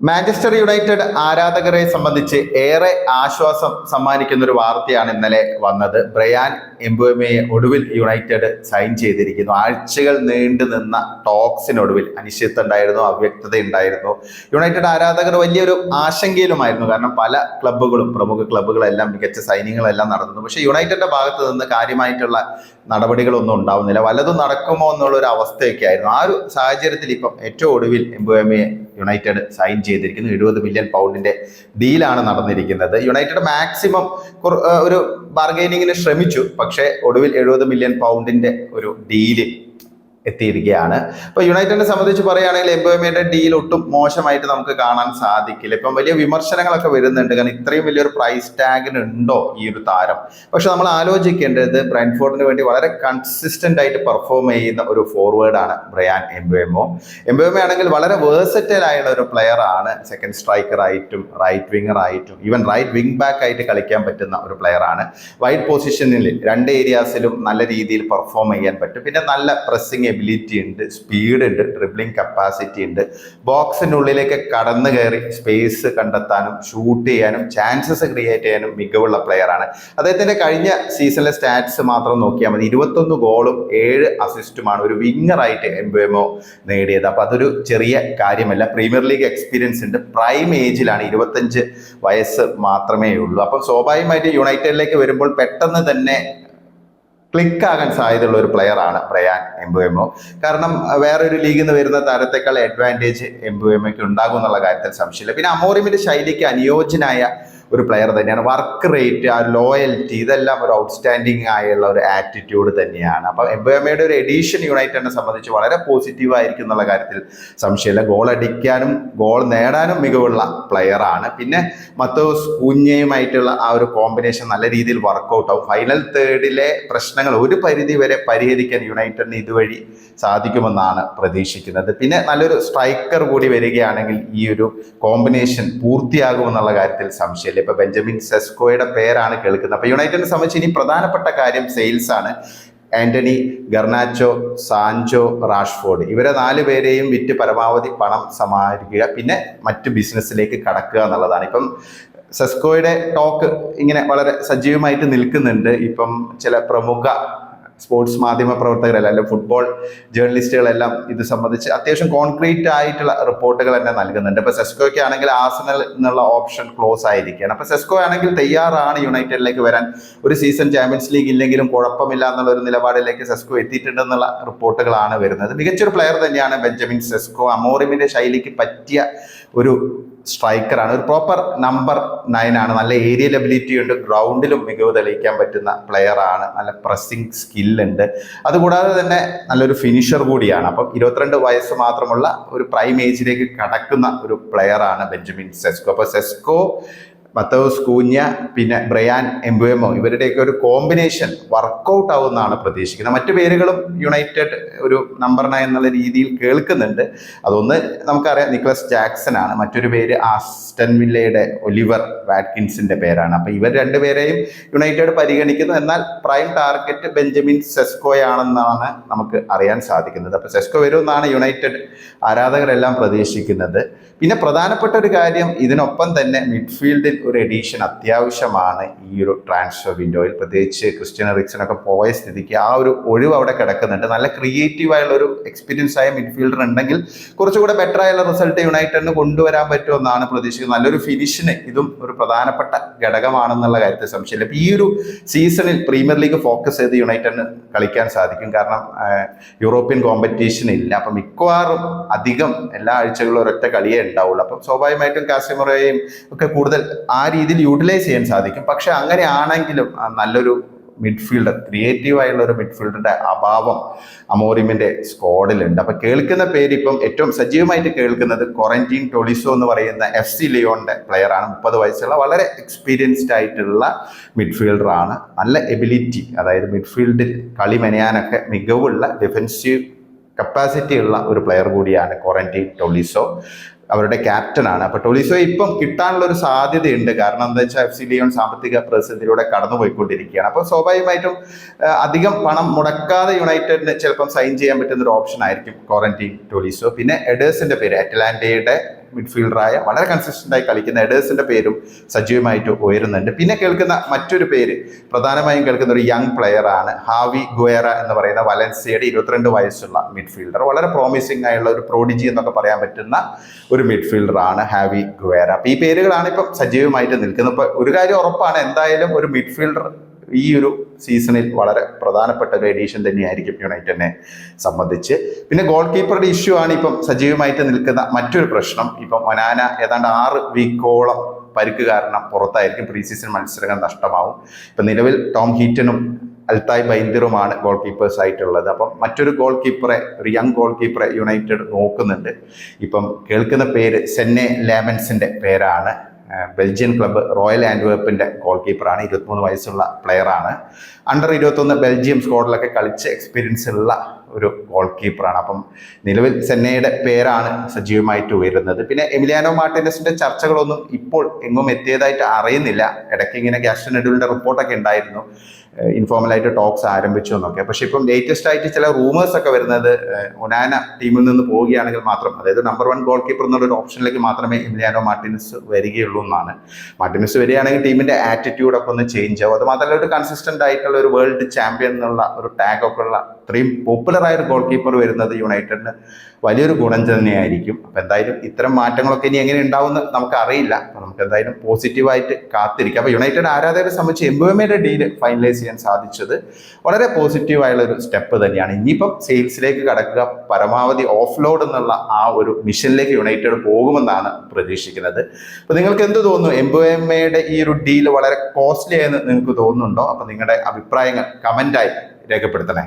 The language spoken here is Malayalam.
മാഞ്ചസ്റ്റർ യുണൈറ്റഡ് ആരാധകരെ സംബന്ധിച്ച് ഏറെ ആശ്വാസം സമ്മാനിക്കുന്ന ഒരു വാർത്തയാണ് ഇന്നലെ വന്നത്. ബ്രയാൻ എംബുമയെ ഒടുവിൽ യുണൈറ്റഡ് സൈൻ ചെയ്തിരിക്കുന്നു. ആഴ്ചകൾ നീണ്ടു നിന്ന ടോക്സിനൊടുവിൽ അനിശ്ചിതത്വം ഉണ്ടായിരുന്നു, അവ്യക്തത ഉണ്ടായിരുന്നു. യുണൈറ്റഡ് ആരാധകർ വലിയൊരു ആശങ്കയിലുമായിരുന്നു. കാരണം പല ക്ലബ്ബുകളും, പ്രമുഖ ക്ലബ്ബുകളെല്ലാം മികച്ച സൈനിങ്ങളെല്ലാം നടന്നു. പക്ഷേ യുണൈറ്റഡിന്റെ ഭാഗത്ത് നിന്ന് കാര്യമായിട്ടുള്ള നടപടികളൊന്നും ഉണ്ടാവുന്നില്ല. വല്ലതും നടക്കുമോ എന്നുള്ളൊരു അവസ്ഥയൊക്കെ ആയിരുന്നു. ആ ഒരു സാഹചര്യത്തിൽ ഇപ്പം ഏറ്റവും ഒടുവിൽ എംബുമയെ യുണൈറ്റഡ് സൈൻ ചെയ്തിരിക്കുന്നു. 70 മില്യൺ പൗണ്ടിന്റെ ഡീലാണ് നടന്നിരിക്കുന്നത്. യുണൈറ്റഡ് മാക്സിമം ഒരു ബാർഗൈനിങ്ങിന് ശ്രമിച്ചു. പക്ഷേ ഒടുവിൽ 70 മില്യൺ പൗണ്ടിന്റെ ഒരു ഡീല് എത്തിയിരിക്കുകയാണ്. ഇപ്പൊ യുണൈറ്റഡിനെ സംബന്ധിച്ച് പറയുകയാണെങ്കിൽ എംബുമയുടെ ഡീൽ ഒട്ടും മോശമായിട്ട് നമുക്ക് കാണാൻ സാധിക്കില്ല. ഇപ്പം വലിയ വിമർശനങ്ങളൊക്കെ വരുന്നുണ്ട്. കാരണം ഇത്രയും വലിയൊരു പ്രൈസ് ടാഗിന് ഉണ്ടോ ഈ ഒരു താരം? പക്ഷെ നമ്മൾ ആലോചിക്കേണ്ടത് ബ്രെൻറ്റ്ഫോർഡിന് വേണ്ടി വളരെ കൺസിസ്റ്റന്റ് ആയിട്ട് പെർഫോം ചെയ്യുന്ന ഒരു ഫോർവേഡാണ് ബ്രയാൻ എംബുമോ. എംബുമോ ആണെങ്കിൽ വളരെ വേഴ്സറ്റൈൽ ആയുള്ള ഒരു പ്ലെയർ ആണ്. സെക്കൻഡ് സ്ട്രൈക്കർ ആയിട്ടും റൈറ്റ് വിങ്ങർ ആയിട്ടും ഈവൻ റൈറ്റ് വിങ് ബാക്ക് ആയിട്ട് കളിക്കാൻ പറ്റുന്ന ഒരു പ്ലെയർ ആണ്. വൈഡ് പൊസിഷനിൽ രണ്ട് ഏരിയാസിലും നല്ല രീതിയിൽ പെർഫോം ചെയ്യാൻ പറ്റും. പിന്നെ നല്ല പ്രസ്സിംഗ് എബിലിറ്റി ഉണ്ട്, സ്പീഡ് ഉണ്ട്, ഡ്രിബ്ലിംഗ് കപ്പാസിറ്റി ഉണ്ട്. ബോക്സിനുള്ളിലേക്ക് കടന്നു കയറി സ്പേസ് കണ്ടെത്താനും ഷൂട്ട് ചെയ്യാനും ചാൻസസ് ക്രിയേറ്റ് ചെയ്യാനും മികവുള്ള പ്ലെയറാണ്. അദ്ദേഹത്തിന്റെ കഴിഞ്ഞ സീസണിലെ സ്റ്റാറ്റ്സ് മാത്രം നോക്കിയാൽ മതി. 21 ഗോളും 7 അസിസ്റ്റുമാണ് ഒരു വിങ്ങറായിട്ട് എംബുമോ നേടിയത്. അപ്പൊ അതൊരു ചെറിയ കാര്യമല്ല. പ്രീമിയർ ലീഗ് എക്സ്പീരിയൻസ് ഉണ്ട്. പ്രൈം ഏജിലാണ്, 25 വയസ്സ് മാത്രമേ ഉള്ളൂ. അപ്പം സ്വാഭാവികമായിട്ട് യുണൈറ്റഡിലേക്ക് വരുമ്പോൾ പെട്ടെന്ന് തന്നെ ക്ലിക്കാകാൻ സാധ്യതയുള്ള ഒരു പ്ലെയറാണ് ബ്രയാൻ എംബുമോ. കാരണം വേറൊരു ലീഗിൽ നിന്ന് വരുന്ന താരത്തെക്കാൾ അഡ്വാൻറ്റേജ് എംബുമോയ്ക്ക് ഉണ്ടാകും എന്നുള്ള കാര്യത്തിൽ സംശയമില്ല. പിന്നെ അമോറിമിന്റെ ശൈലിക്ക് അനുയോജ്യനായ ഒരു പ്ലെയർ തന്നെയാണ്. വർക്ക് റേറ്റ്, ആ ലോയൽറ്റി, ഇതെല്ലാം ഒരു ഔട്ട്സ്റ്റാൻഡിങ് ആയുള്ള ഒരു ആറ്റിറ്റ്യൂഡ് തന്നെയാണ്. അപ്പം എംബുമയുടെ ഒരു എഡീഷൻ യുണൈറ്റഡിനെ സംബന്ധിച്ച് വളരെ പോസിറ്റീവ് ആയിരിക്കും എന്നുള്ള കാര്യത്തിൽ സംശയമില്ല. ഗോൾ അടിക്കാനും ഗോൾ നേടാനും മികവുള്ള പ്ലെയറാണ്. പിന്നെ മത്തോസ് കുഞ്ഞയുമായിട്ടുള്ള ആ ഒരു കോമ്പിനേഷൻ നല്ല രീതിയിൽ വർക്കൗട്ട് ആവും. ഫൈനൽ തേർഡിലെ പ്രശ്നങ്ങൾ ഒരു പരിധി വരെ പരിഹരിക്കാൻ യുണൈറ്റഡിന് ഇതുവഴി സാധിക്കുമെന്നാണ് പ്രതീക്ഷിക്കുന്നത്. പിന്നെ നല്ലൊരു സ്ട്രൈക്കർ കൂടി വരികയാണെങ്കിൽ ഈ ഒരു കോമ്പിനേഷൻ പൂർത്തിയാകുമെന്നുള്ള കാര്യത്തിൽ സംശയമില്ല. ഇപ്പൊ ബെഞ്ചമിൻ സെസ്കോയുടെ പേരാണ് കേൾക്കുന്നത്. അപ്പൊ യുണൈറ്റഡിനെ സംബന്ധിച്ച് ഇനി പ്രധാനപ്പെട്ട കാര്യം സെയിൽസ് ആണ്. ആന്റണി, ഗർനാച്ചോ, സാൻചോ, റാഷ്ഫോർഡ്, ഇവരെ 4 പേരെയും വിറ്റ് പരമാവധി പണം സമാഹരിക്കുക, പിന്നെ മറ്റു ബിസിനസ്സിലേക്ക് കടക്കുക എന്നുള്ളതാണ്. ഇപ്പം സെസ്കോയുടെ ടോക്ക് ഇങ്ങനെ വളരെ സജീവമായിട്ട് നിൽക്കുന്നുണ്ട്. ഇപ്പം ചില പ്രമുഖ സ്പോർട്സ് മാധ്യമ പ്രവർത്തകരല്ല, അല്ലെങ്കിൽ ഫുട്ബോൾ ജേർണലിസ്റ്റുകളെല്ലാം ഇത് സംബന്ധിച്ച് അത്യാവശ്യം കോൺക്രീറ്റ് ആയിട്ടുള്ള റിപ്പോർട്ടുകൾ തന്നെ നൽകുന്നുണ്ട്. ഇപ്പൊ സെസ്കോയ്ക്ക് ആണെങ്കിൽ ആർസണൽ എന്നുള്ള ഓപ്ഷൻ ക്ലോസ് ആയിരിക്കുകയാണ്. അപ്പൊ സെസ്കോ ആണെങ്കിൽ തയ്യാറാണ് യുണൈറ്റഡിലേക്ക് വരാൻ. ഒരു സീസൺ ചാമ്പ്യൻസ് ലീഗ് ഇല്ലെങ്കിലും കുഴപ്പമില്ല എന്നുള്ള ഒരു നിലപാടിലേക്ക് സെസ്കോ എത്തിയിട്ടുണ്ടെന്നുള്ള റിപ്പോർട്ടുകളാണ് വരുന്നത്. മികച്ചൊരു പ്ലെയർ തന്നെയാണ് ബെഞ്ചമിൻ സെസ്കോ. അമോറിമിന്റെ ശൈലിക്ക് പറ്റിയ ഒരു സ്ട്രൈക്കറാണ്. ഒരു പ്രോപ്പർ നമ്പർ 9 ആണ്. നല്ല ഏരിയൽ എബിലിറ്റി ഉണ്ട്. ഗ്രൗണ്ടിലും മികവ് തെളിയിക്കാൻ പറ്റുന്ന പ്ലെയറാണ്. നല്ല പ്രസ്സിംഗ് സ്കില്ലുണ്ട്. അതുകൂടാതെ തന്നെ നല്ലൊരു ഫിനിഷർ കൂടിയാണ്. അപ്പം 22 വയസ്സ് മാത്രമുള്ള ഒരു പ്രൈം ഏജിലേക്ക് കടക്കുന്ന ഒരു പ്ലെയറാണ് ബെഞ്ചമിൻ സെസ്കോ. അപ്പോൾ സെസ്കോ, മത്തോസ് കൂഞ്ഞ, പിന്നെ ബ്രയാൻ എംബുമോ, ഇവരുടെയൊക്കെ ഒരു കോമ്പിനേഷൻ വർക്കൗട്ട് ആവുമെന്നാണ് പ്രതീക്ഷിക്കുന്നത്. മറ്റു പേരുകളും യുണൈറ്റഡ് ഒരു നമ്പർ 9 എന്നുള്ള രീതിയിൽ കേൾക്കുന്നുണ്ട്. അതൊന്ന് നമുക്കറിയാം, നിക്ലസ് ജാക്സൺ ആണ്. മറ്റൊരു പേര് ആസ്റ്റൺ വില്ലയുടെ ഒലിവർ വാറ്റ്കിൻസിന്റെ പേരാണ്. അപ്പൊ ഇവർ 2 പേരെയും യുണൈറ്റഡ് പരിഗണിക്കുന്നു. എന്നാൽ പ്രൈം ടാർഗറ്റ് ബെഞ്ചമിൻ സെസ്കോയാണെന്നാണ് നമുക്ക് അറിയാൻ സാധിക്കുന്നത്. അപ്പൊ സെസ്കോ വരുമെന്നാണ് യുണൈറ്റഡ് ആരാധകരെല്ലാം പ്രതീക്ഷിക്കുന്നത്. പിന്നെ പ്രധാനപ്പെട്ട ഒരു കാര്യം, ഇതിനൊപ്പം തന്നെ മിഡ്ഫീൽഡിൽ ഒരു എഡീഷൻ അത്യാവശ്യമാണ് ഈ ഒരു ട്രാൻസ്ഫർ വിൻഡോയിൽ. പ്രത്യേകിച്ച് ക്രിസ്ത്യൻ എറിക്സനൊക്കെ പോയ സ്ഥിതിക്ക് ആ ഒരു ഒഴിവ് അവിടെ കിടക്കുന്നുണ്ട്. നല്ല ക്രിയേറ്റീവ് ആയുള്ള ഒരു എക്സ്പീരിയൻസ് ആയ മിഡ്ഫീൽഡർ ഉണ്ടെങ്കിൽ കുറച്ചുകൂടെ ബെറ്റർ ആയുള്ള റിസൾട്ട് യുണൈറ്റഡിന് കൊണ്ടുവരാൻ പറ്റുമെന്നാണ് പ്രതീക്ഷിക്കുന്നത്. നല്ലൊരു ഫിനിഷിന് ഇതും ഒരു പ്രധാനപ്പെട്ട ഘടകമാണെന്നുള്ള കാര്യത്തിൽ സംശയമില്ല. ഈ ഒരു സീസണിൽ പ്രീമിയർ ലീഗ് ഫോക്കസ് ചെയ്ത് യുണൈറ്റഡിന് കളിക്കാൻ സാധിക്കും. കാരണം യൂറോപ്യൻ കോമ്പറ്റീഷൻ ഇല്ല. അപ്പം മിക്കവാറും അധികം എല്ലാ ആഴ്ചകളും ഒരൊറ്റ കളിയേ ഉണ്ടാവുള്ളൂ. അപ്പം സ്വാഭാവികമായിട്ടും കാസിമറോയെയും ഒക്കെ കൂടുതൽ ആ രീതിയിൽ യൂട്ടിലൈസ് ചെയ്യാൻ സാധിക്കും. പക്ഷെ അങ്ങനെയാണെങ്കിലും നല്ലൊരു മിഡ്ഫീൽഡർ, ക്രിയേറ്റീവ് ആയുള്ള ഒരു മിഡ്ഫീൽഡറുടെ അഭാവം അമോറിമിന്റെ സ്ക്വാഡിലുണ്ട്. അപ്പൊ കേൾക്കുന്ന പേര് ഇപ്പം ഏറ്റവും സജീവമായിട്ട് കേൾക്കുന്നത് കൊറന്റീൻ ടൊളിസോ എന്ന് പറയുന്ന FC ലിയോണിന്റെ പ്ലെയർ ആണ്. 30 വയസ്സുള്ള വളരെ എക്സ്പീരിയൻസ്ഡ് ആയിട്ടുള്ള മിഡ്ഫീൽഡറാണ്. നല്ല എബിലിറ്റി, അതായത് മിഡ്ഫീൽഡിൽ കളി മെനയാനൊക്കെ മികവുള്ള ഡിഫൻസീവ് കപ്പാസിറ്റി ഉള്ള ഒരു പ്ലെയർ കൂടിയാണ് കൊറന്റീൻ ടൊളിസോ. അവരുടെ ക്യാപ്റ്റനാണ്. അപ്പോൾ ടൊളിസോ ഇപ്പം കിട്ടാനുള്ള ഒരു സാധ്യതയുണ്ട്. കാരണം എന്താ വെച്ചാൽ FC ലിയോൺ സാമ്പത്തിക പ്രതിസന്ധിയിലൂടെ കടന്നുപോയിക്കൊണ്ടിരിക്കുകയാണ്. അപ്പോൾ സ്വാഭാവികമായിട്ടും അധികം പണം മുടക്കാതെ യുണൈറ്റഡിന് ചിലപ്പം സൈൻ ചെയ്യാൻ പറ്റുന്ന ഒരു ഓപ്ഷൻ ആയിരിക്കും ക്വാറന്റീൻ ടൊളിസോ. പിന്നെ എഡേഴ്സിന്റെ പേര്, അറ്റ്ലാന്റയുടെ മിഡ്ഫീൽഡറായ വളരെ കൺസിസ്റ്റന്റ് ആയി കളിക്കുന്ന എഡേഴ്സിന്റെ പേരും സജീവമായിട്ട് ഉയരുന്നുണ്ട്. പിന്നെ കേൾക്കുന്ന മറ്റൊരു പേര്, പ്രധാനമായും കേൾക്കുന്ന ഒരു യങ് പ്ലെയർ ആണ് ഹാവി ഗുവേറ എന്ന് പറയുന്ന വലൻസിയയുടെ 22 വയസ്സുള്ള മിഡ്ഫീൽഡർ. വളരെ പ്രോമിസിംഗ് ആയുള്ള ഒരു പ്രോഡിജി എന്നൊക്കെ പറയാൻ പറ്റുന്ന ഒരു മിഡ്ഫീൽഡർ ആണ് ഹാവി ഗുവേറ. അപ്പൊ ഈ പേരുകളാണ് ഇപ്പം സജീവമായിട്ട് നിൽക്കുന്നത്. ഇപ്പൊ ഒരു കാര്യം ഉറപ്പാണ്, എന്തായാലും ഒരു മിഡ്ഫീൽഡർ ഈ ഒരു സീസണിൽ വളരെ പ്രധാനപ്പെട്ട ഒരു എഡീഷൻ തന്നെയായിരിക്കും യുണൈറ്റഡിനെ സംബന്ധിച്ച്. പിന്നെ ഗോൾ കീപ്പറുടെ ഇഷ്യൂ ആണ് ഇപ്പം സജീവമായിട്ട് നിൽക്കുന്ന മറ്റൊരു പ്രശ്നം. ഇപ്പം ഒനാന ഏതാണ്ട് 6 വീക്കോളം പരിക്ക് കാരണം പുറത്തായിരിക്കും. പ്രീ സീസൺ മത്സരങ്ങൾ നഷ്ടമാവും. ഇപ്പം നിലവിൽ ടോം ഹീറ്റനും അൽത്തായ് ബൈന്ദറുമാണ് ഗോൾ കീപ്പേഴ്സ് ആയിട്ടുള്ളത്. അപ്പം മറ്റൊരു ഗോൾ കീപ്പറെ, ഒരു യങ് ഗോൾ കീപ്പറെ യുണൈറ്റഡ് നോക്കുന്നുണ്ട്. ഇപ്പം കേൾക്കുന്ന പേര് സെന്നെ ലാമൻസിന്റെ പേരാണ്. ബെൽജിയൻ ക്ലബ്ബ് റോയൽ ആൻഡ്വേർപ്പിന്റെ ഗോൾ കീപ്പറാണ്. 23 വയസ്സുള്ള പ്ലെയറാണ്. അണ്ടർ 21 ബെൽജിയം സ്ക്വാഡിലൊക്കെ കളിച്ച് എക്സ്പീരിയൻസ് ഉള്ള ഒരു ഗോൾ കീപ്പറാണ്. അപ്പം നിലവിൽ സെന്നയുടെ പേരാണ് സജീവമായിട്ട് ഉയരുന്നത്. പിന്നെ എമിലിയാനോ മാർട്ടിനസിന്റെ ചർച്ചകളൊന്നും ഇപ്പോൾ എങ്ങും എത്തിയതായിട്ട് അറിയുന്നില്ല. ഇടയ്ക്ക് ഇങ്ങനെ ഗ്യാസ്റ്റൺ എഡുവിന്റെ റിപ്പോർട്ടൊക്കെ ഉണ്ടായിരുന്നു, ഇൻഫോർമലായിട്ട് ടോക്സ് ആരംഭിച്ചു എന്നൊക്കെ. പക്ഷെ ഇപ്പം ലേറ്റസ്റ്റ് ആയിട്ട് ചില റൂമേഴ്സ് ഒക്കെ വരുന്നത് ഒനാന ടീമിൽ നിന്ന് പോവുകയാണെങ്കിൽ മാത്രം, അതായത് നമ്പർ 1 ഗോൾ കീപ്പർ എന്നുള്ളൊരു ഓപ്ഷനിലേക്ക് മാത്രമേ എമിലിയാനോ മാർട്ടിനസ് വരികയുള്ളൂ എന്നാണ്. മാർട്ടിനസ് വരികയാണെങ്കിൽ ടീമിന്റെ ആറ്റിറ്റ്യൂഡൊക്കെ ഒന്ന് ചേഞ്ച് ആവും. അത് മാത്രമല്ല ഒരു കൺസിസ്റ്റന്റ് ആയിട്ടുള്ള ഒരു വേൾഡ് ചാമ്പ്യൻ എന്നുള്ള ഒരു ടാഗ് ഒക്കെ ഉള്ള ഇത്രയും പോപ്പുലർ ആയ ഒരു ഗോൾ കീപ്പർ വരുന്നത് യുണൈറ്റഡിന് വലിയൊരു ഗുണം തന്നെയായിരിക്കും. അപ്പം എന്തായാലും ഇത്തരം മാറ്റങ്ങളൊക്കെ ഇനി എങ്ങനെ ഉണ്ടാവുമെന്ന് നമുക്ക് അറിയില്ല. അപ്പം നമുക്ക് എന്തായാലും പോസിറ്റീവായിട്ട് കാത്തിരിക്കാം. അപ്പോൾ യുണൈറ്റഡ് ആരാധകരെ സംബന്ധിച്ച് എംബുമയുടെ ഡീല് ഫൈനലൈസ് ചെയ്യാൻ സാധിച്ചത് വളരെ പോസിറ്റീവായുള്ള ഒരു സ്റ്റെപ്പ് തന്നെയാണ്. ഇനിയിപ്പം സെയിൽസിലേക്ക് കടക്കുക, പരമാവധി ഓഫ് ലോഡ് എന്നുള്ള ആ ഒരു മിഷനിലേക്ക് യുണൈറ്റഡ് പോകുമെന്നാണ് പ്രതീക്ഷിക്കുന്നത്. അപ്പോൾ നിങ്ങൾക്ക് എന്ത് തോന്നുന്നു? എംബുമയുടെ ഈ ഒരു ഡീൽ വളരെ കോസ്റ്റ്ലി ആയെന്ന് നിങ്ങൾക്ക് തോന്നുന്നുണ്ടോ? അപ്പം നിങ്ങളുടെ അഭിപ്രായങ്ങൾ കമൻ്റായി രേഖപ്പെടുത്തണേ.